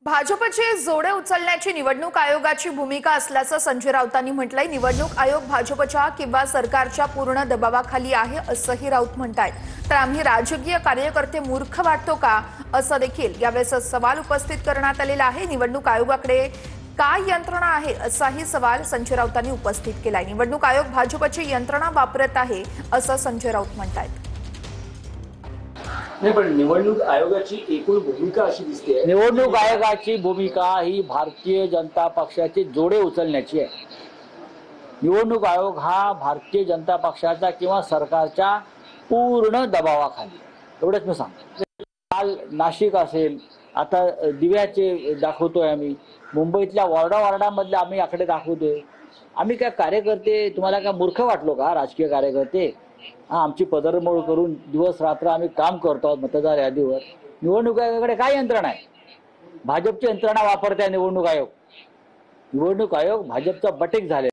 भाजपचे जोडे उचलण्याची निवडणूक आयोगाची भूमिका असल्याचं संजय राऊतांनी म्हटलंय। निवडणूक आयोग भाजपच्या किंवा सरकारच्या पूर्ण दबावाखाली आहे असंही राऊत म्हणतायत। तर आम्ही राजकीय कार्यकर्ते मूर्ख वाटतो का असं देखील यावेळेस सवाल उपस्थित करण्यात आलेला आहे। निवडणूक आयोगाकडे काय यंत्रणा आहे असाही सवाल संजय राऊतांनी उपस्थित केलाय। निवडणूक आयोग भाजपची यंत्रणा वापरत आहे असं संजय राऊत म्हणतायत। नाही, पण निवडणूक आयोगाची एकूण भूमिका अशी दिसते। निवडणूक आयोगाची भूमिका ही भारतीय जनता पक्षाचे जोडे उचलण्याची आहे। निवडणूक आयोग हा भारतीय जनता पक्षाचा किंवा सरकारच्या पूर्ण दबावाखाली, एवढंच मी सांगतो। काल नाशिक असेल, आता दिव्याचे दाखवतोय आम्ही, मुंबईतल्या वॉर्डामधले आम्ही आकडे दाखवतोय। आम्ही काय कार्यकर्ते तुम्हाला काय मूर्ख वाटलो का? राजकीय कार्यकर्ते आमची पदरमोड करून दिवस रात्र आम्ही काम करतो मतदार यादीवर। निवडणूक आयोगाकडे काय यंत्रणा आहे? भाजपची यंत्रणा वापरते निवडणूक आयोग। निवडणूक आयोग भाजपचा बटेक झाले।